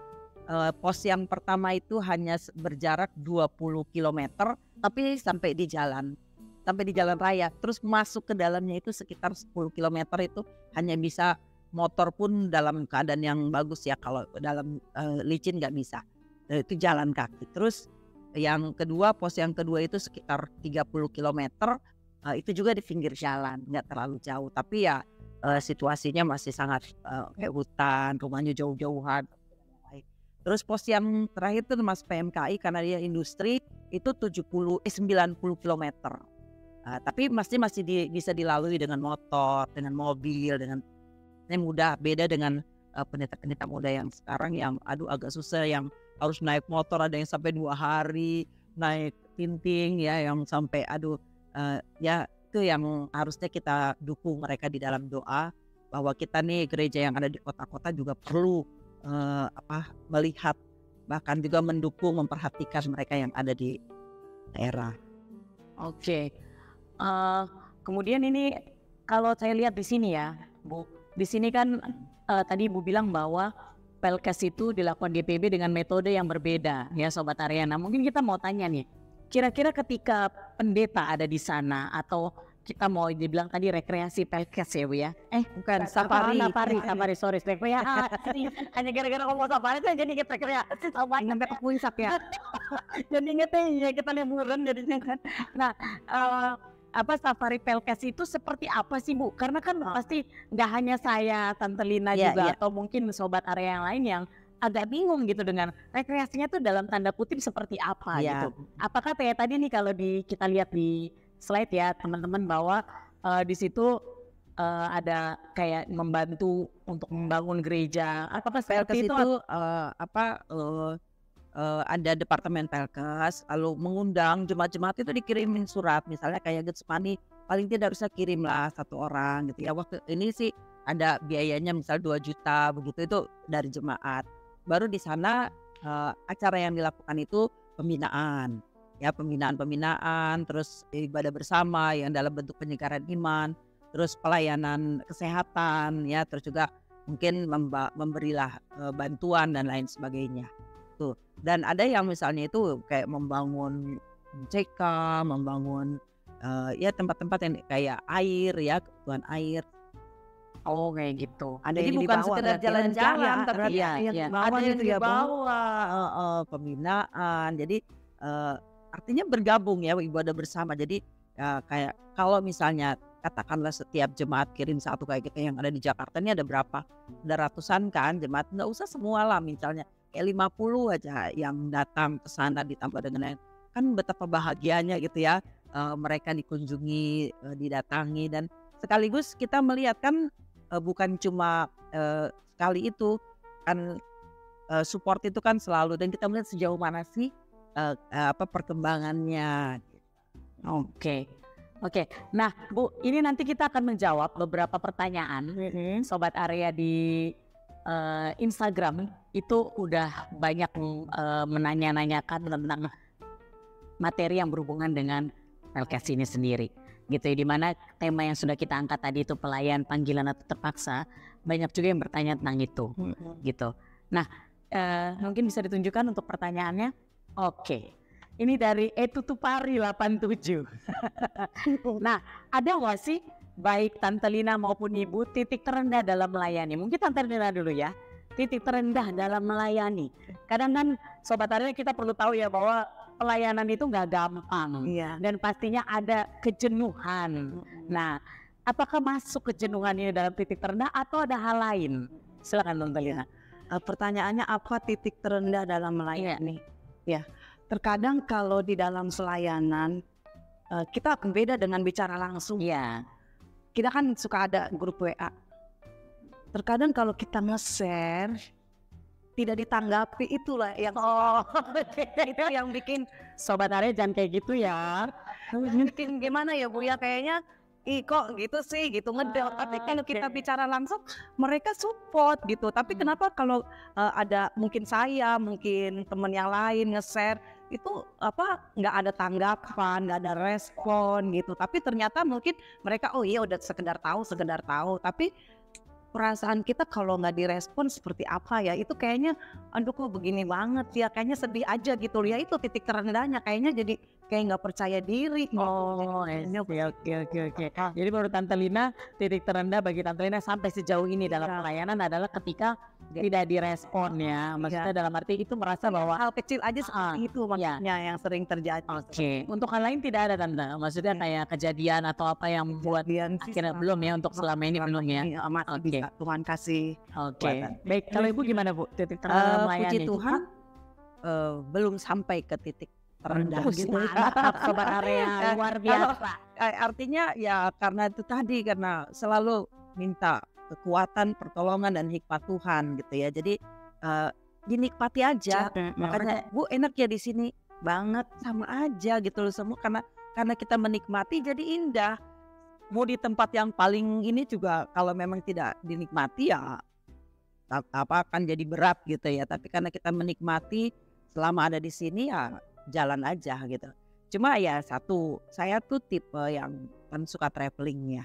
[SPEAKER 2] pos yang pertama itu hanya berjarak 20 km tapi sampai di jalan raya. Terus masuk ke dalamnya itu sekitar 10 km itu hanya bisa motor pun dalam keadaan yang bagus ya, kalau dalam licin nggak bisa. Itu jalan kaki. Terus pos yang kedua itu sekitar 30 km. Itu juga di pinggir jalan, nggak terlalu jauh, tapi ya situasinya masih sangat kayak hutan, rumahnya jauh-jauhan. Terus pos yang terakhir itu Mas PMKI karena dia industri itu 90 km. Tapi masih bisa dilalui dengan motor, dengan mobil, dengan mudah. Beda dengan pendeta-pendeta muda yang sekarang yang agak susah, yang harus naik motor, ada yang sampai 2 hari naik tinting ya, yang sampai ya itu yang harusnya kita dukung mereka di dalam doa, bahwa kita nih gereja yang ada di kota-kota juga perlu melihat, bahkan juga mendukung, memperhatikan mereka yang ada di daerah.
[SPEAKER 1] Oke. Kemudian ini kalau saya lihat di sini ya Bu, di sini kan tadi Ibu bilang bahwa Pelkes itu dilakukan GPIB dengan metode yang berbeda ya Sobat Ariana. Mungkin kita mau tanya nih, kira-kira ketika pendeta ada di sana, atau kita mau dibilang tadi rekreasi Pelkes ya Bu ya?
[SPEAKER 2] Bukan, safari,
[SPEAKER 1] sorry, rekreasi. Hanya gara-gara ngomong safari saya jadi inget rekreasi.
[SPEAKER 3] Sampai ke puncak ya.
[SPEAKER 1] Jadi ingetnya ya kita liburan jadinya kan. Nah, safari Pelkes itu seperti apa sih Bu? Karena kan pasti nggak hanya saya, Tante Lina juga, atau mungkin Sobat Area yang lain yang agak bingung gitu dengan rekreasinya tuh dalam tanda kutip seperti apa gitu. Apakah kayak tadi nih kalau kita lihat di slide ya teman-teman, bahwa di situ ada kayak membantu untuk membangun gereja. Apakah seperti itu?
[SPEAKER 2] Ada departemen Pelkes, lalu mengundang jemaat-jemaat itu dikirimin surat, misalnya kayak Getsemani paling tidak harusnya kirimlah 1 orang gitu ya. Waktu ini sih ada biayanya misal 2 juta begitu, itu dari jemaat. Baru di sana acara yang dilakukan itu pembinaan, terus ibadah bersama yang dalam bentuk penyegaran iman, terus pelayanan kesehatan ya, terus juga mungkin memberilah bantuan dan lain sebagainya. Tuh. Dan ada yang misalnya itu kayak membangun CK, membangun tempat-tempat yang kayak air ya, kebutuhan air.
[SPEAKER 1] Oh kayak gitu.
[SPEAKER 2] Ada jadi bukan sekedar jalan-jalan, tapi ada yang di bawah pembinaan. Jadi artinya bergabung ya, ibadah bersama. Jadi kayak kalau misalnya katakanlah setiap jemaat kirim 1 kayak kita yang ada di Jakarta ini ada berapa? Ada ratusan kan jemaat, nggak usah semua lah, misalnya kayak 50 aja yang datang ke sana ditambah dengan yang, kan betapa bahagianya gitu ya, mereka dikunjungi, didatangi, dan sekaligus kita melihat kan bukan cuma sekali itu kan, support itu kan selalu, dan kita melihat sejauh mana sih perkembangannya.
[SPEAKER 1] Oke. Oke, nah Bu, ini nanti kita akan menjawab beberapa pertanyaan Sobat Area di Instagram. Itu udah banyak menanya-nanyakan tentang materi yang berhubungan dengan LKS ini sendiri, gitu ya. Dimana tema yang sudah kita angkat tadi itu pelayan panggilan atau terpaksa, banyak juga yang bertanya tentang itu, gitu. Nah, mungkin bisa ditunjukkan untuk pertanyaannya. Oke. Ini dari Etutupari 87. Nah, ada nggak sih baik Tante Lina maupun Ibu titik terendah dalam melayani? Mungkin Tante Lina dulu ya. Titik terendah dalam melayani. Kadang kan Sobat Area kita perlu tahu ya bahwa pelayanan itu nggak gampang.
[SPEAKER 3] Iya.
[SPEAKER 1] Dan pastinya ada kejenuhan. Nah, apakah masuk kejenuhan ini dalam titik terendah atau ada hal lain? Silakan Tante Lina.
[SPEAKER 3] Pertanyaannya apa titik terendah dalam melayani? Ya. Terkadang kalau di dalam pelayanan kita akan beda dengan bicara langsung.
[SPEAKER 1] Iya.
[SPEAKER 3] Kita kan suka ada grup WA. Terkadang kalau kita nge-share tidak ditanggapi, itulah yang itu yang bikin
[SPEAKER 1] Sobat Area jangan kayak gitu ya.
[SPEAKER 3] bikin gimana ya Bu ya, kayaknya kok gitu sih gitu ngedel. Tapi kalau kita bicara langsung mereka support gitu. Tapi kenapa kalau ada mungkin saya, mungkin teman yang lain nge-share itu nggak ada tanggapan, nggak ada respon gitu. Tapi ternyata mungkin mereka oh iya udah sekedar tahu. Tapi perasaan kita kalau nggak direspon seperti apa ya, itu kayaknya aduh kok begini banget ya, kayaknya sedih aja gitu ya. Itu titik terendahnya, kayaknya jadi kayak nggak percaya diri.
[SPEAKER 1] Oke. Jadi menurut Tante Lina, titik terendah bagi Tante Lina sampai sejauh ini dalam pelayanan adalah ketika tidak direspon ya. Maksudnya dalam arti itu merasa bahwa
[SPEAKER 3] hal kecil aja seperti itu maksudnya yang sering terjadi.
[SPEAKER 1] Oke. Untuk hal lain tidak ada Tante. Maksudnya kayak kejadian atau apa yang membuat akhirnya belum ya, untuk selama ini belum ya.
[SPEAKER 3] Oke. Tuhan kasih.
[SPEAKER 1] Oke. Baik, kalau Ibu gimana Bu? Titik terendah melayani.
[SPEAKER 2] Puji Tuhan belum sampai ke titik terendah gitu.
[SPEAKER 1] Mantap Sobat Area, luar biasa.
[SPEAKER 2] Artinya ya karena itu tadi, karena selalu minta kekuatan, pertolongan dan hikmat Tuhan gitu ya. Jadi dinikmati aja. Makanya Bu enak ya di sini banget, sama aja gitu loh semua, karena kita menikmati jadi indah. Mau di tempat yang paling ini juga kalau memang tidak dinikmati ya akan jadi berat gitu ya. Tapi karena kita menikmati selama ada di sini ya jalan aja gitu. Cuma ya satu, saya tuh tipe yang kan suka traveling ya.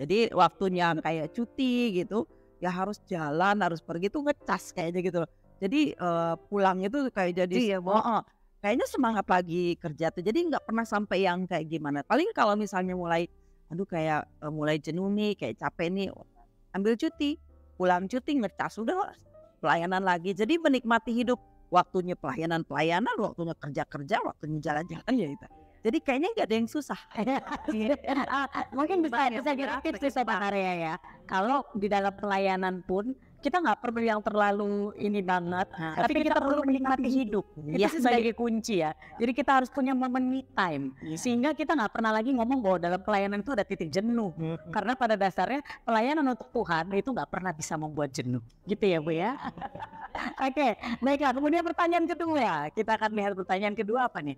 [SPEAKER 2] Jadi waktunya kayak cuti gitu, ya harus jalan, harus pergi tuh ngecas kayaknya gitu. Jadi pulangnya tuh kayak jadi kayaknya semangat lagi kerja tuh. Jadi nggak pernah sampai yang kayak gimana. Paling kalau misalnya mulai mulai jenuh nih, kayak capek nih, ambil cuti, pulang cuti ngecas udah pelayanan lagi. Jadi menikmati hidup, waktunya pelayanan, waktunya kerja, waktunya jalan-jalan ya itu. Jadi kayaknya nggak ada yang susah.
[SPEAKER 1] Mungkin bisa kita tips di Sobat Area ya. Kalau di dalam pelayanan pun kita nggak perlu yang terlalu ini banget, tapi kita perlu menikmati hidup. Itu sih sebagai kunci ya. Jadi kita harus punya momen me time, sehingga kita nggak pernah lagi ngomong bahwa dalam pelayanan itu ada titik jenuh. Karena pada dasarnya pelayanan untuk Tuhan itu nggak pernah bisa membuat jenuh. Gitu ya Bu ya. Oke, baiklah. Kemudian pertanyaan kedua, kita akan lihat pertanyaan kedua apa nih?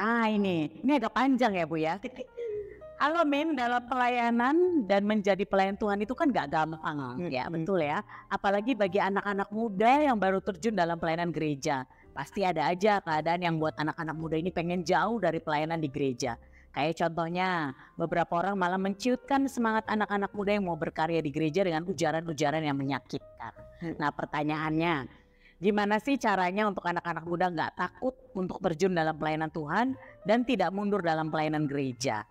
[SPEAKER 1] Ini agak panjang ya Bu ya. Halo Min, dalam pelayanan dan menjadi pelayan Tuhan itu kan gak gampang ya, betul ya. Apalagi bagi anak-anak muda yang baru terjun dalam pelayanan gereja. Pasti ada aja keadaan yang buat anak-anak muda ini pengen jauh dari pelayanan di gereja. Kayak contohnya, beberapa orang malah menciutkan semangat anak-anak muda yang mau berkarya di gereja dengan ujaran-ujaran yang menyakitkan. Nah pertanyaannya, gimana sih caranya untuk anak-anak muda gak takut untuk terjun dalam pelayanan Tuhan dan tidak mundur dalam pelayanan gereja?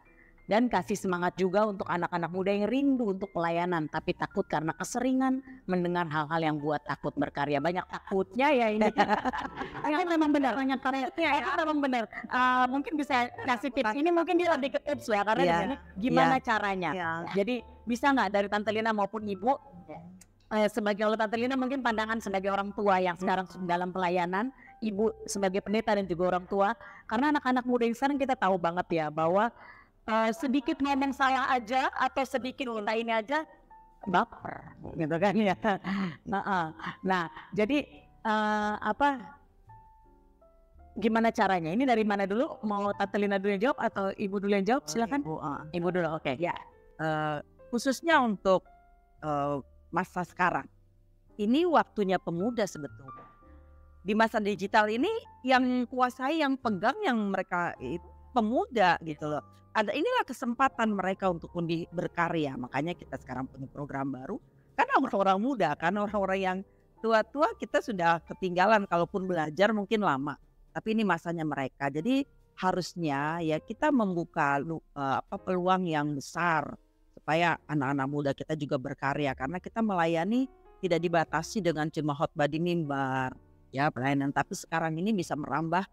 [SPEAKER 1] Dan kasih semangat juga untuk anak-anak muda yang rindu untuk pelayanan tapi takut karena keseringan mendengar hal-hal yang buat takut berkarya. Banyak takutnya ya ini. Ini memang benar, banyak takutnya ya, memang benar. Mungkin bisa kasih tips, ini mungkin dia lebih ke tips ya, karena di sini gimana caranya. Jadi bisa nggak dari Tante Lina maupun Ibu, sebagai Tante Lina mungkin pandangan sebagai orang tua yang sekarang dalam pelayanan, Ibu sebagai pendeta dan juga orang tua, karena anak-anak muda yang sekarang kita tahu banget ya bahwa sedikit ngomong salah aja atau sedikit kita ini aja baper gitu kan ya. Nah jadi gimana caranya? Ini dari mana dulu? Mau Tante Lina dulu yang jawab atau Ibu dulu yang jawab? Silakan. Ibu dulu, oke.
[SPEAKER 2] Ya, khususnya untuk masa sekarang. Ini waktunya pemuda sebetulnya. Di masa digital ini yang kuasai, yang pegang, yang mereka itu pemuda gitu loh. Inilah kesempatan mereka untuk berkarya. Makanya kita sekarang punya program baru. Karena orang-orang muda, kan orang-orang yang tua-tua kita sudah ketinggalan, kalaupun belajar mungkin lama. Tapi ini masanya mereka. Jadi harusnya ya kita membuka peluang yang besar supaya anak-anak muda kita juga berkarya, karena kita melayani tidak dibatasi dengan cuma khotbah di mimbar ya pelayanan, tapi sekarang ini bisa merambah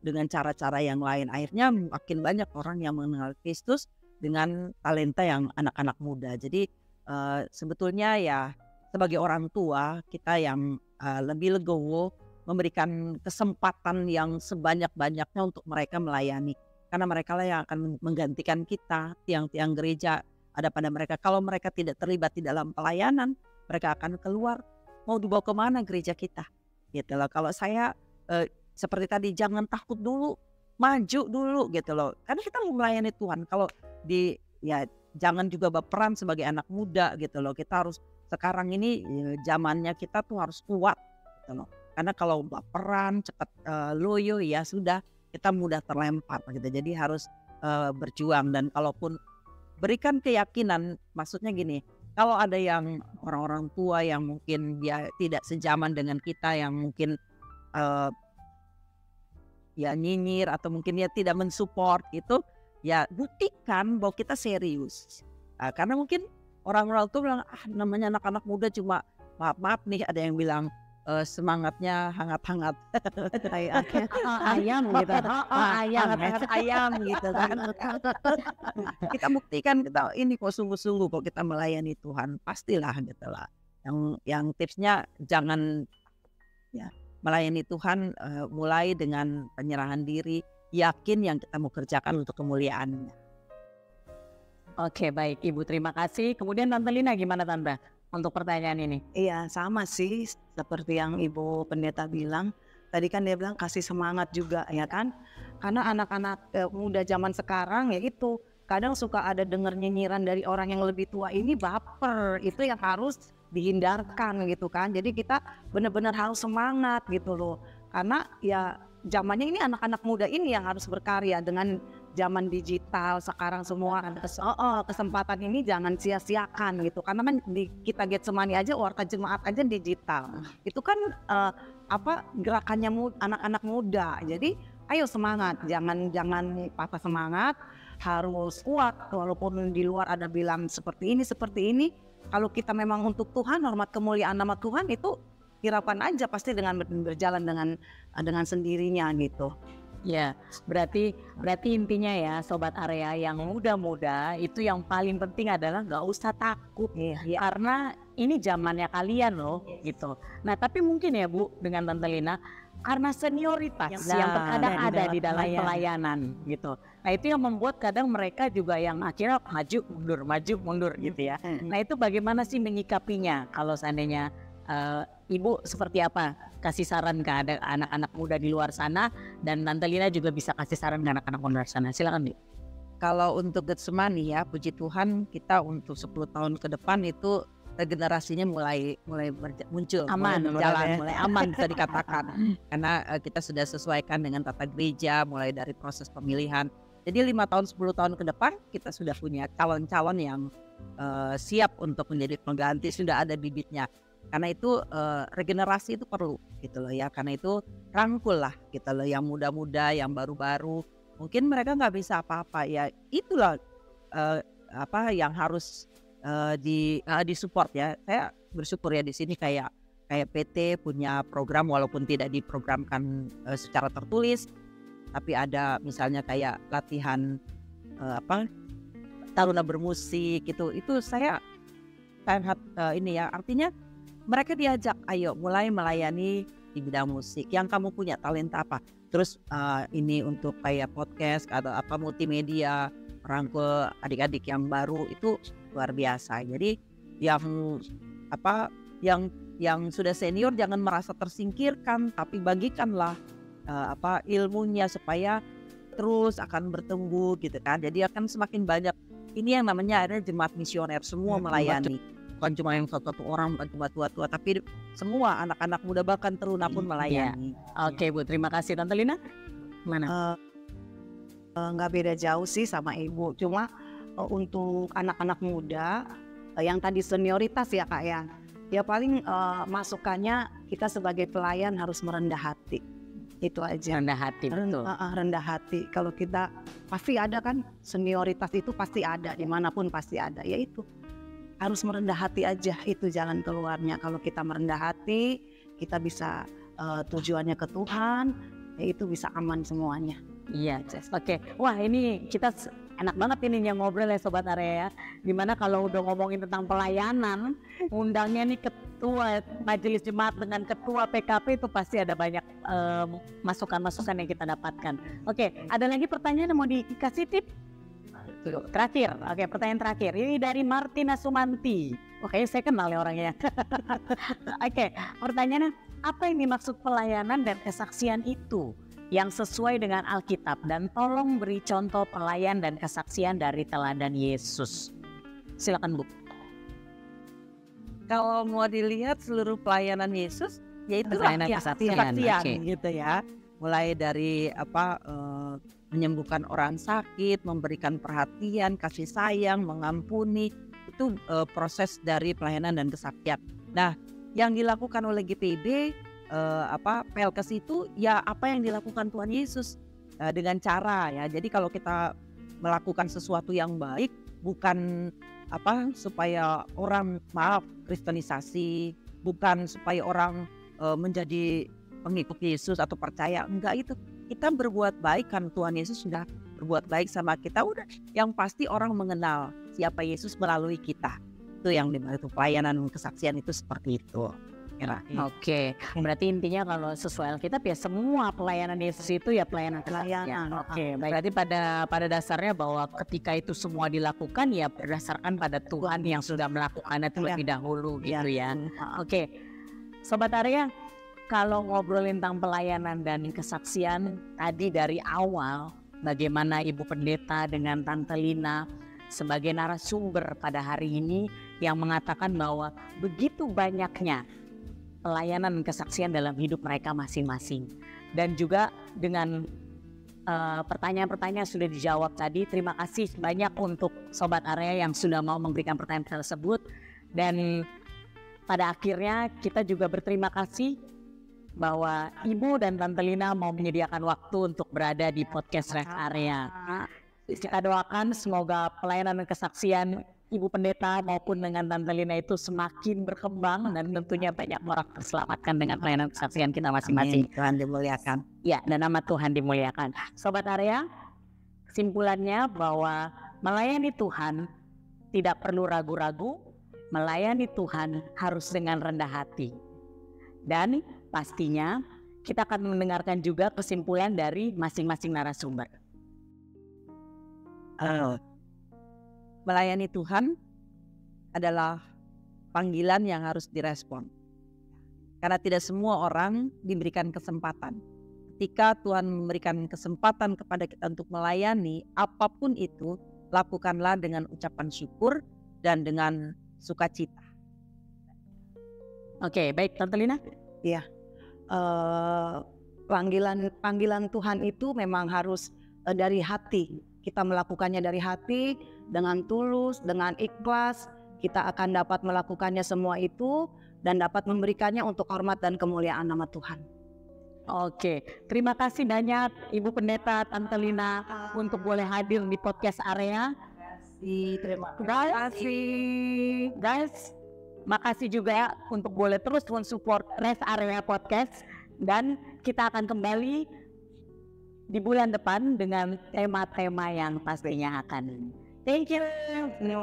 [SPEAKER 2] dengan cara-cara yang lain. Akhirnya makin banyak orang yang mengenal Kristus dengan talenta yang anak-anak muda. Jadi sebetulnya ya sebagai orang tua kita yang lebih legowo memberikan kesempatan yang sebanyak-banyaknya untuk mereka melayani, karena mereka lah yang akan menggantikan kita. Tiang-tiang gereja ada pada mereka. Kalau mereka tidak terlibat di dalam pelayanan, mereka akan keluar. Mau dibawa kemana gereja kita? Gitu loh. Kalau saya seperti tadi, jangan takut dulu, maju dulu gitu loh. Karena kita mau melayani Tuhan. Kalau jangan juga baperan sebagai anak muda gitu loh. Kita harus sekarang ini zamannya kita tuh harus kuat gitu loh. Karena kalau baperan cepat loyo ya sudah, kita mudah terlempar gitu. Jadi harus berjuang. Dan kalaupun berikan keyakinan, maksudnya gini, kalau ada yang orang-orang tua yang mungkin dia tidak sejaman dengan kita, yang mungkin ya nyinyir atau mungkin dia tidak mensupport itu, ya buktikan bahwa kita serius. Karena mungkin orang-orang tua bilang, namanya anak-anak muda cuma maaf nih, ada yang bilang semangatnya hangat-hangat
[SPEAKER 1] ayam gitu.
[SPEAKER 2] Ayam gitu kan. Kita buktikan kita ini kok sungguh-sungguh kok kita melayani Tuhan, pastilah gitu lah. Yang tipsnya jangan ya melayani Tuhan mulai dengan penyerahan diri, yakin yang kita mau kerjakan untuk kemuliaannya.
[SPEAKER 1] Oke, baik Ibu, terima kasih. Kemudian Tante Lina gimana Tante untuk pertanyaan ini?
[SPEAKER 3] Iya, sama sih seperti yang Ibu Pendeta bilang. Tadi kan dia bilang kasih semangat juga ya kan. Karena anak-anak muda zaman sekarang ya itu kadang suka ada dengar nyinyiran dari orang yang lebih tua, ini baper. Itu yang harus dihindarkan gitu kan. Jadi kita benar-benar harus semangat gitu loh. Karena ya zamannya ini anak-anak muda ini yang harus berkarya dengan zaman digital sekarang semua ada kesempatan ini jangan sia-siakan gitu. Karena kan di kita Getsemani aja warta jemaat aja digital. Itu kan gerakannya anak-anak muda. Jadi ayo semangat, jangan patah semangat, harus kuat walaupun di luar ada bilang seperti ini. Kalau kita memang untuk Tuhan, hormat kemuliaan nama Tuhan itu hiraukan aja pasti dengan berjalan dengan sendirinya gitu.
[SPEAKER 1] Ya, berarti intinya ya Sobat Area yang muda-muda itu yang paling penting adalah gak usah takut karena ini zamannya kalian loh gitu. Nah tapi mungkin ya Bu dengan Tante Lina karena senioritas yang terkadang ada di dalam pelayanan gitu. Nah itu yang membuat kadang mereka juga yang akhirnya maju mundur gitu ya. Nah itu bagaimana sih menyikapinya kalau seandainya Ibu seperti apa kasih saran ke anak-anak muda di luar sana, dan Tante Lina juga bisa kasih saran ke anak-anak muda di luar sana. Silakan, Bu.
[SPEAKER 2] Kalau untuk Getsemani ya, puji Tuhan kita untuk 10 tahun ke depan itu regenerasinya mulai muncul, mulai aman bisa dikatakan. Karena kita sudah sesuaikan dengan tata gereja mulai dari proses pemilihan. Jadi 5 tahun 10 tahun ke depan kita sudah punya calon-calon yang siap untuk menjadi pengganti, sudah ada bibitnya. Karena itu regenerasi itu perlu gitu loh ya. Karena itu rangkul lah gitu loh yang muda-muda, yang baru-baru. Mungkin mereka nggak bisa apa-apa ya. Itulah yang harus disupport ya. Saya bersyukur ya di sini kayak PT punya program walaupun tidak diprogramkan secara tertulis, tapi ada misalnya kayak latihan taruna bermusik gitu. Itu saya sangat ini ya, artinya mereka diajak, ayo mulai melayani di bidang musik. Yang kamu punya talenta apa? Terus ini untuk kayak podcast atau multimedia, rangkul adik-adik yang baru itu luar biasa. Jadi yang sudah senior jangan merasa tersingkirkan, tapi bagikanlah ilmunya supaya terus akan bertumbuh gitu kan. Jadi akan semakin banyak. Ini yang namanya ada jemaat misioner, semua melayani. Bukan cuma yang satu orang, bukan cuma tua-tua, tapi semua anak-anak muda bahkan teruna pun melayani.
[SPEAKER 1] Oke Bu, terima kasih. Tante Lina, mana?
[SPEAKER 3] Nggak beda jauh sih sama Ibu, cuma untuk anak-anak muda yang tadi senioritas ya Kak ya paling masukannya kita sebagai pelayan harus merendah hati, itu aja.
[SPEAKER 1] Rendah hati, betul.
[SPEAKER 3] Rendah hati. Kalau kita pasti ada kan, senioritas itu pasti ada, dimanapun pasti ada, yaitu harus merendah hati aja, itu jalan keluarnya. Kalau kita merendah hati, kita bisa tujuannya ke Tuhan, yaitu bisa aman semuanya.
[SPEAKER 1] Iya, oke. Wah, ini kita enak banget ini yang ngobrol ya Sobat Area ya. Dimana kalau udah ngomongin tentang pelayanan, undangnya nih ketua majelis jemaat dengan ketua PKP itu pasti ada banyak masukan-masukan yang kita dapatkan. Oke, ada lagi pertanyaan yang mau dikasih tip? Terakhir, oke, pertanyaan terakhir. Ini dari Martina Sumanti. Oke, saya kenal ya orangnya. Oke, pertanyaannya, apa yang dimaksud pelayanan dan kesaksian itu yang sesuai dengan Alkitab, dan tolong beri contoh pelayan dan kesaksian dari teladan Yesus. Silakan Bu.
[SPEAKER 2] Kalau mau dilihat seluruh pelayanan Yesus, yaitu
[SPEAKER 1] Pelayanan kesaksian, oke.
[SPEAKER 2] gitu ya. Mulai dari menyembuhkan orang sakit, memberikan perhatian, kasih sayang, mengampuni, itu proses dari pelayanan dan kesaksian. Nah, yang dilakukan oleh GPIB Pelkes itu ya apa yang dilakukan Tuhan Yesus dengan cara ya. Jadi kalau kita melakukan sesuatu yang baik, bukan supaya orang kristenisasi, bukan supaya orang menjadi pengikut Yesus atau percaya, enggak. Itu kita berbuat baik kan Tuhan Yesus sudah berbuat baik sama kita, udah yang pasti orang mengenal siapa Yesus melalui kita. Itu yang dimana pelayanan kesaksian itu seperti itu.
[SPEAKER 1] Oke, berarti intinya kalau sesuai Alkitab ya semua pelayanan Yesus itu ya pelayanan. Oke, baik. Berarti pada dasarnya bahwa ketika itu semua dilakukan ya berdasarkan pada Tuhan yang sudah melakukannya terlebih dahulu gitu ya. Oke, Sobat Area, kalau ngobrolin tentang pelayanan dan kesaksian tadi dari awal, bagaimana Ibu Pendeta dengan Tante Lina sebagai narasumber pada hari ini yang mengatakan bahwa begitu banyaknya pelayanan dan kesaksian dalam hidup mereka masing-masing. Dan juga dengan pertanyaan-pertanyaan sudah dijawab tadi. Terima kasih banyak untuk Sobat Area yang sudah mau memberikan pertanyaan tersebut. Dan pada akhirnya kita juga berterima kasih bahwa Ibu dan Tante Lina mau menyediakan waktu untuk berada di podcast Rest Area. Kita doakan semoga pelayanan dan kesaksian Ibu Pendeta maupun dengan Tante Lina itu semakin berkembang dan tentunya banyak orang terselamatkan dengan pelayanan kesaksian kita masing-masing.
[SPEAKER 2] Tuhan dimuliakan.
[SPEAKER 1] Ya, dan nama Tuhan dimuliakan. Sobat Area, kesimpulannya bahwa melayani Tuhan tidak perlu ragu-ragu, melayani Tuhan harus dengan rendah hati. Dan pastinya kita akan mendengarkan juga kesimpulan dari masing-masing narasumber.
[SPEAKER 2] Melayani Tuhan adalah panggilan yang harus direspon. Karena tidak semua orang diberikan kesempatan. Ketika Tuhan memberikan kesempatan kepada kita untuk melayani, apapun itu, lakukanlah dengan ucapan syukur dan dengan sukacita.
[SPEAKER 1] Oke, baik Tante Lina.
[SPEAKER 3] Iya, panggilan Tuhan itu memang harus dari hati. Kita melakukannya dari hati, dengan tulus, dengan ikhlas, kita akan dapat melakukannya semua itu dan dapat memberikannya untuk hormat dan kemuliaan nama Tuhan.
[SPEAKER 1] Oke, terima kasih banyak Ibu Pendeta Tante Lina untuk boleh hadir di podcast Area.
[SPEAKER 3] Terima
[SPEAKER 1] kasih. Guys, makasih juga untuk boleh terus mensupport Rest Area Podcast, dan kita akan kembali di bulan depan dengan tema-tema yang pastinya akan. Thank you.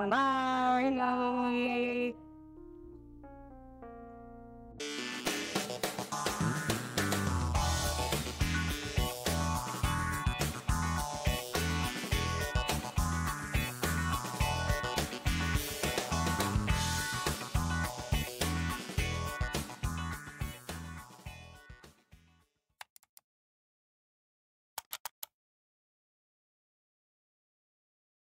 [SPEAKER 1] Bye.